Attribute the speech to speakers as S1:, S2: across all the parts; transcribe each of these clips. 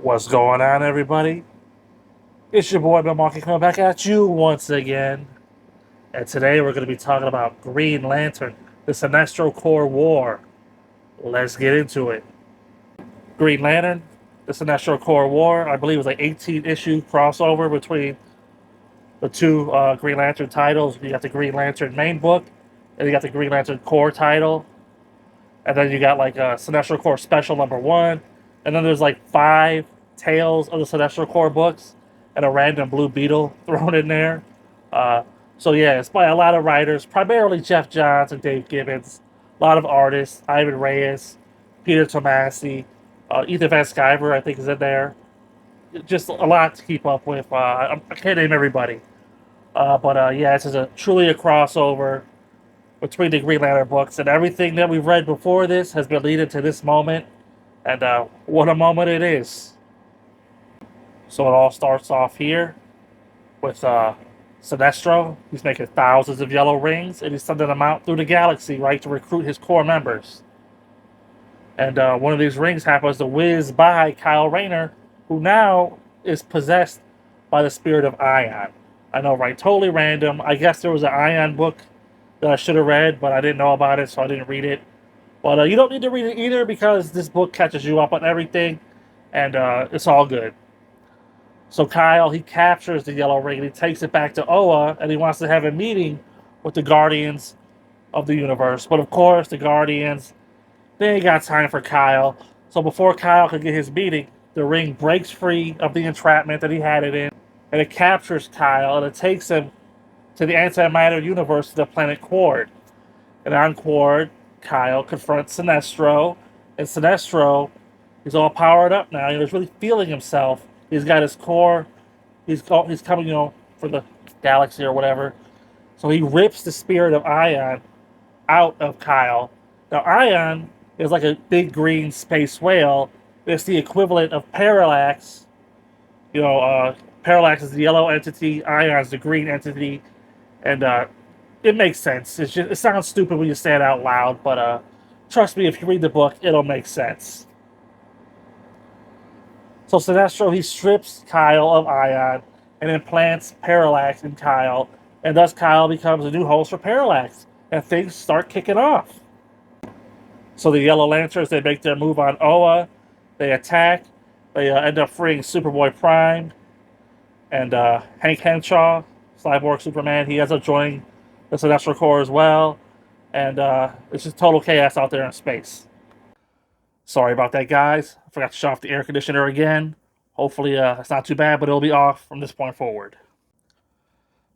S1: What's going on, everybody? It's your boy Bill Markey coming back at you once again. And today we're going to be talking about Green Lantern, the Sinestro Corps War. Let's get into it. Green Lantern, the Sinestro Corps War, I believe it was like 18 issue crossover between the two Green Lantern titles. You got the Green Lantern main book, and you got the Green Lantern Corps title. And then you got like Sinestro Corps Special #1. And then there's like 5 Tales of the Sinestro Corps books and a random Blue Beetle thrown in there. Uh, so yeah, it's by a lot of writers, primarily Jeff Johns and Dave Gibbons. A lot of artists, Ivan Reyes, Peter Tomasi, Ethan Van Sciver, I think is in there. Just a lot to keep up with. I can't name everybody. But yeah, this is truly a crossover between the Green Lantern books, and everything that we've read before this has been leading to this moment, and what a moment it is. So it all starts off here with Sinestro. He's making thousands of yellow rings, and he's sending them out through the galaxy, right, to recruit his core members. And one of these rings happens to whiz by Kyle Rayner, who now is possessed by the spirit of Ion. I know, right? Totally random. I guess there was an Ion book that I should have read, but I didn't know about it, so I didn't read it. But you don't need to read it either because this book catches you up on everything, and it's all good. So Kyle, he captures the yellow ring and he takes it back to Oa, and he wants to have a meeting with the Guardians of the Universe. But of course, the Guardians, they ain't got time for Kyle. So before Kyle could get his meeting, the ring breaks free of the entrapment that he had it in, and it captures Kyle, and it takes him to the antimatter universe to the planet Quard. And on Quard, Kyle confronts Sinestro, and Sinestro, he's all powered up now. He's really feeling himself. He's got his core. He's coming, for the galaxy or whatever. So he rips the spirit of Ion out of Kyle. Now Ion is like a big green space whale. It's the equivalent of Parallax. Parallax is the yellow entity. Ion's the green entity, and it makes sense. It sounds stupid when you say it out loud, but trust me, if you read the book, it'll make sense. So Sinestro, he strips Kyle of Ion and implants Parallax in Kyle, and thus Kyle becomes a new host for Parallax, and things start kicking off. So the Yellow Lanterns, they make their move on Oa, they attack, they end up freeing Superboy Prime, and Hank Henshaw, Cyborg Superman, he ends up joining the Sinestro Corps as well, and it's just total chaos out there in space. Sorry about that, guys. I forgot to shut off the air conditioner again. Hopefully, it's not too bad, but it'll be off from this point forward.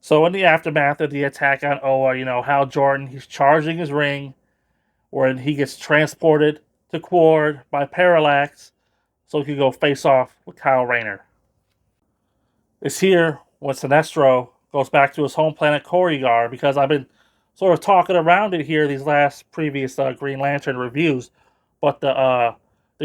S1: So, in the aftermath of the attack on Oa, Hal Jordan, he's charging his ring, where he gets transported to Quard by Parallax, so he can go face off with Kyle Rayner. It's here when Sinestro goes back to his home planet Korrigar, because I've been sort of talking around it here these last previous Green Lantern reviews, but the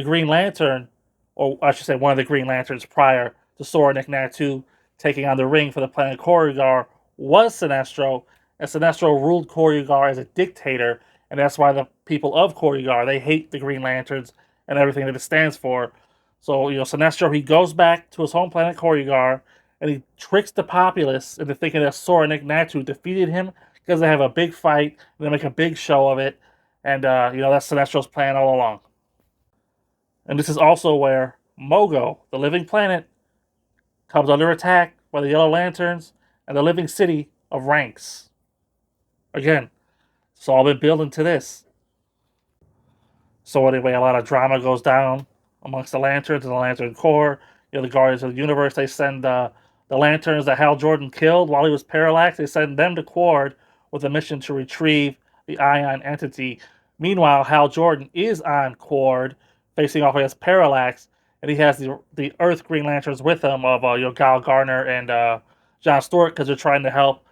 S1: Green Lantern, or I should say one of the Green Lanterns prior to Sora Natu taking on the ring for the planet Korrigar, was Sinestro, and Sinestro ruled Korrigar as a dictator, and that's why the people of Korrigar, they hate the Green Lanterns and everything that it stands for. So, Sinestro, he goes back to his home planet Korrigar, and he tricks the populace into thinking that Sora Natu defeated him because they have a big fight, and they make a big show of it, and, that's Sinestro's plan all along. And this is also where Mogo, the living planet, comes under attack by the Yellow Lanterns and the living city of Ranks. Again, it's all been building to this. So anyway, a lot of drama goes down amongst the Lanterns and the Lantern Corps. The Guardians of the Universe, they send the Lanterns that Hal Jordan killed while he was parallaxed, they send them to Quard with a mission to retrieve the Ion entity. Meanwhile, Hal Jordan is on Quard, facing off against Parallax, and he has the Earth Green Lanterns with him of Guy Gardner and John Stewart, because they're trying to help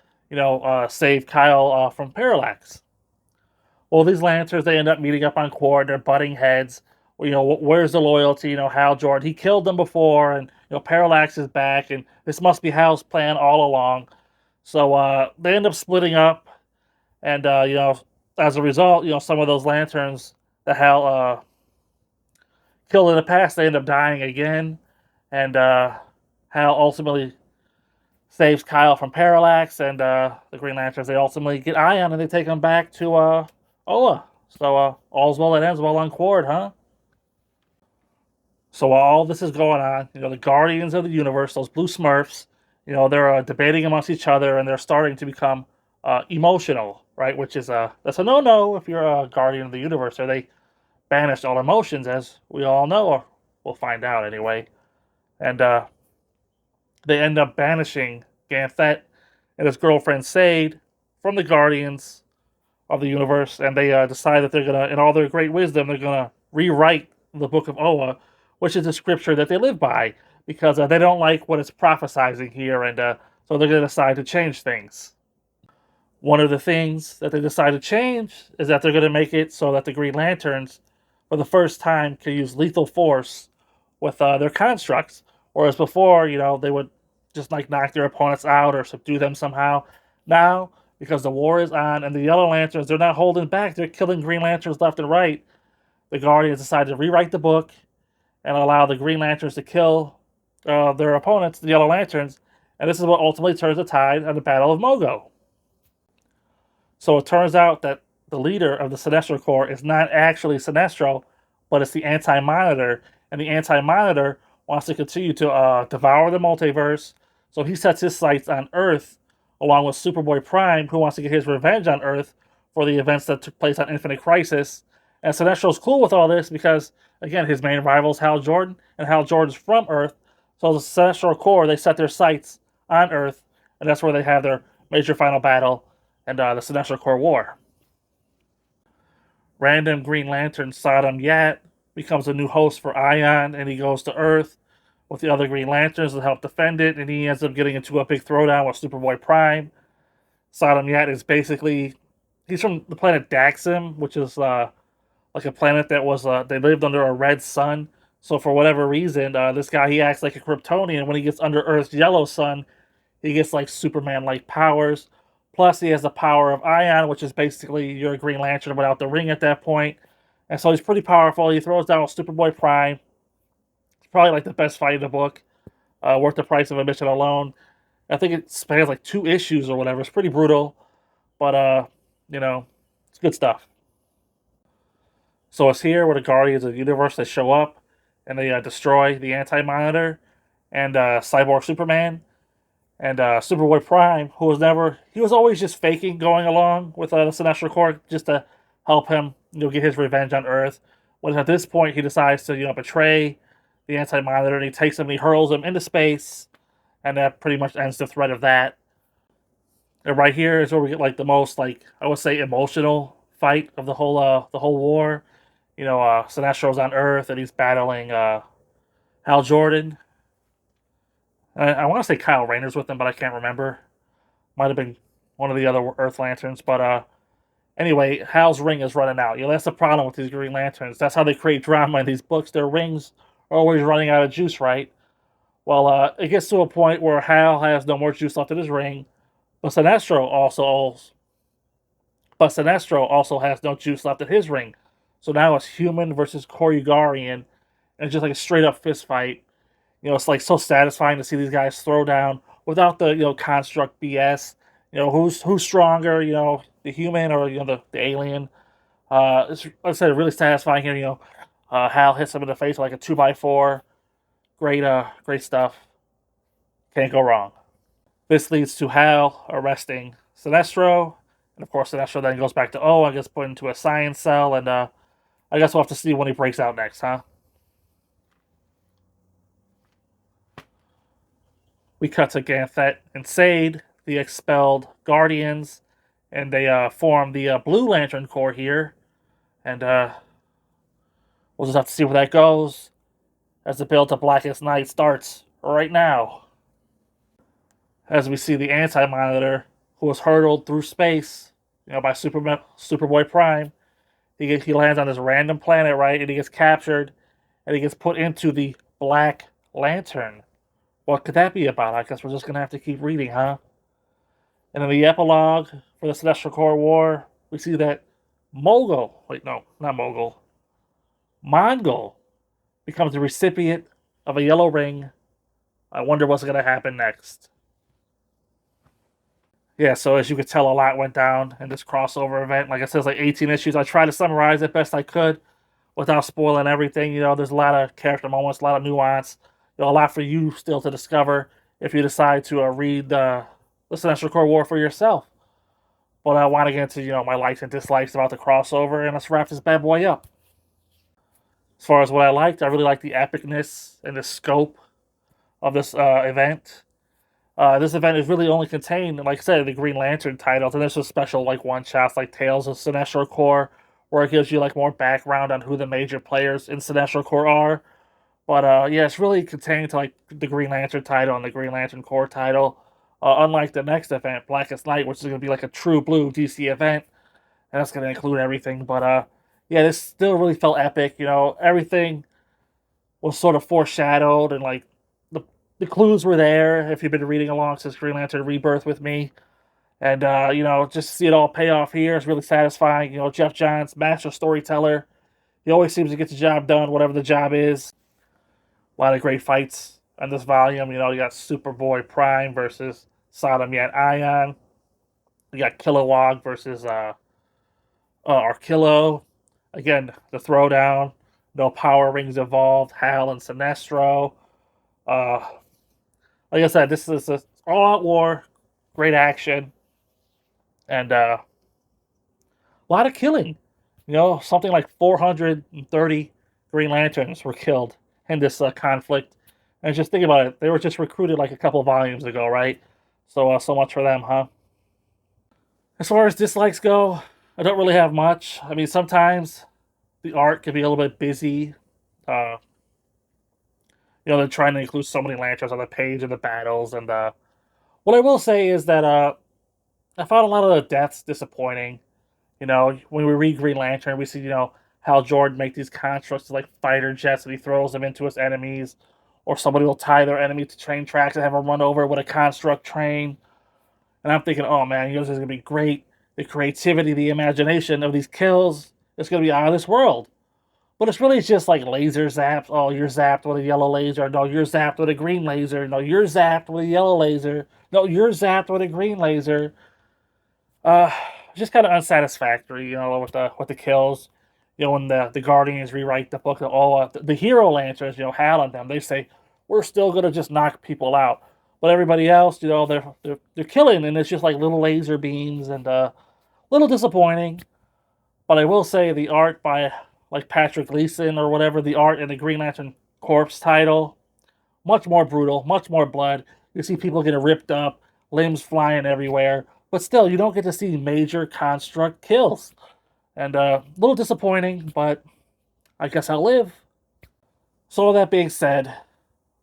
S1: save Kyle from Parallax. Well, these Lancers, they end up meeting up on Quard. They're butting heads. Where's the loyalty? Hal Jordan, he killed them before, and Parallax is back, and this must be Hal's plan all along. So they end up splitting up, and as a result, some of those Lanterns that Hal killed in the past, they end up dying again. and Hal ultimately saves Kyle from Parallax, and the Green Lanterns, they ultimately get Ion and they take him back to Oa. So all's well that ends well on Quard, huh? So while all this is going on, the Guardians of the Universe, those blue Smurfs, they're debating amongst each other and they're starting to become emotional, right? Which is that's a no-no if you're a Guardian of the Universe. Or they banish all emotions, as we all know, or we'll find out anyway. And they end up banishing Ganthet and his girlfriend Sade from the Guardians of the Universe, and they decide that they're gonna, in all their great wisdom, they're gonna rewrite the Book of Oa, which is a scripture that they live by, because they don't like what it's prophesizing here, and so they're gonna decide to change things. One of the things that they decide to change is that they're gonna make it so that the Green Lanterns, for the first time, can use lethal force with their constructs, whereas before, they would just like knock their opponents out or subdue them somehow. Now, because the war is on and the Yellow Lanterns, they're not holding back. They're killing Green Lanterns left and right. The Guardians decided to rewrite the book and allow the Green Lanterns to kill their opponents, the Yellow Lanterns, and this is what ultimately turns the tide on the Battle of Mogo. So it turns out that the leader of the Sinestro Corps is not actually Sinestro, but it's the Anti-Monitor, and the Anti-Monitor wants to continue to devour the multiverse, so he sets his sights on Earth, along with Superboy Prime, who wants to get his revenge on Earth for the events that took place on Infinite Crisis. And Sinestro's cool with all this because, again, his main rival is Hal Jordan, and Hal Jordan's from Earth, so the Sinestro Corps, they set their sights on Earth, and that's where they have their major final battle and the Sinestro Corps War. Random Green Lantern Sodom Yat becomes a new host for Ion, and he goes to Earth with the other Green Lanterns to help defend it, and he ends up getting into a big throwdown with Superboy Prime. Sodom Yat is basically, he's from the planet Daxam, which is like a planet that was, they lived under a red sun. So for whatever reason, this guy, he acts like a Kryptonian. When he gets under Earth's yellow sun, he gets like Superman-like powers. Plus, he has the power of Ion, which is basically you're a Green Lantern without the ring at that point. And so he's pretty powerful. He throws down with Superboy Prime. It's probably like the best fight in the book. Worth the price of admission alone. I think it spans like 2 issues or whatever. It's pretty brutal. But, it's good stuff. So it's here where the Guardians of the Universe, they show up and they destroy the Anti-Monitor and Cyborg Superman. And Superboy Prime, who he was always just faking going along with the Sinestro Corps just to help him, get his revenge on Earth. But at this point, he decides to, betray the Anti-Monitor, and he takes him and he hurls him into space, and that pretty much ends the thread of that. And right here is where we get like the most, like, I would say, emotional fight of the whole war. Sinestro's on Earth and he's battling Hal Jordan. I want to say Kyle Rayner's with him, but I can't remember. Might have been one of the other Earth Lanterns. But anyway, Hal's ring is running out. That's the problem with these Green Lanterns. That's how they create drama in these books. Their rings are always running out of juice, right? Well, it gets to a point where Hal has no more juice left in his ring, but Sinestro also has no juice left in his ring. So now it's human versus Koryugarian, and it's just like a straight up fist fight. It's like so satisfying to see these guys throw down without the construct BS. Who's stronger? The human or the alien. It's, like I said, really satisfying here. Hal hits him in the face with like a 2x4. Great stuff. Can't go wrong. This leads to Hal arresting Sinestro, and of course Sinestro then goes back to and gets put into a science cell, and I guess we'll have to see when he breaks out next, huh? We cut to Ganthet and Sade, the expelled Guardians, and they form the Blue Lantern Corps here. And we'll just have to see where that goes as the build to Blackest Night starts right now. As we see the Anti-Monitor, who was hurtled through space, by Superboy Prime. He lands on this random planet, right? And he gets captured, and he gets put into the Black Lantern. What could that be about? I guess we're just going to have to keep reading, huh? And in the epilogue for the Sinestro Corps War, we see that Mongol becomes the recipient of a yellow ring I wonder what's going to happen next. Yeah, so as you could tell, a lot went down in this crossover event. Like I said, it's like 18 issues. I tried to summarize it best I could without spoiling everything. There's a lot of character moments, a lot of nuance, a lot for you still to discover if you decide to read the Sinestro Core War for yourself. But I want to get into my likes and dislikes about the crossover, and let's wrap this bad boy up. As far as what I liked, I really liked the epicness and the scope of this event. This event is really only contained, like I said, the Green Lantern titles, and there's some special one shots like Tales of Sinestro Corps, where it gives you more background on who the major players in Sinestro Corps are. But yeah, it's really contained to the Green Lantern title and the Green Lantern Corps title. Unlike the next event, Blackest Night, which is going to be like a true blue DC event, and that's going to include everything. But yeah, this still really felt epic. Everything was sort of foreshadowed, and the clues were there if you've been reading along since Green Lantern Rebirth with me. And just see it all pay off here is really satisfying. Jeff Johns, master storyteller. He always seems to get the job done, whatever the job is. A lot of great fights in this volume. You got Superboy Prime versus Sodom Yet Ion. You got Kilowog versus Arkillo. Again, the throwdown. No Power Rings involved. Hal and Sinestro. Like I said, this is an all-out war. Great action. And a lot of killing. Something like 430 Green Lanterns were killed in this conflict. And just think about it. They were just recruited like a couple volumes ago, right? So much for them, huh? As far as dislikes go, I don't really have much. I mean, sometimes the art can be a little bit busy. Uh, they're trying to include so many lanterns on the page and the battles. And what I will say is that I found a lot of the deaths disappointing. When we read Green Lantern, we see, Hal Jordan make these constructs to fighter jets and he throws them into his enemies. Or somebody will tie their enemy to train tracks and have them run over with a construct train. And I'm thinking, oh man, this is going to be great. The creativity, the imagination of these kills is going to be out of this world. But it's really just like laser zaps. Oh, you're zapped with a yellow laser. No, you're zapped with a green laser. No, you're zapped with a yellow laser. No, you're zapped with a green laser. Uh, just kind of unsatisfactory, with the kills. When the Guardians rewrite the book, the hero lanterns, Hal and them, they say we're still gonna just knock people out, but everybody else, they're killing, and it's just like little laser beams, and little disappointing. But I will say the art by Patrick Gleason or whatever, the art in the Green Lantern Corpse title, much more brutal, much more blood. You see people getting ripped up, limbs flying everywhere. But still, you don't get to see major construct kills. And a little disappointing, but I guess I'll live. So with that being said,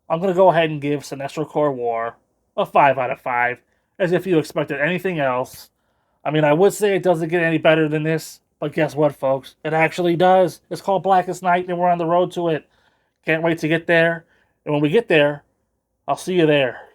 S1: I'm going to go ahead and give Sinestro Corps War a 5 out of 5, as if you expected anything else. I mean, I would say it doesn't get any better than this, but guess what, folks? It actually does. It's called Blackest Night, and we're on the road to it. Can't wait to get there. And when we get there, I'll see you there.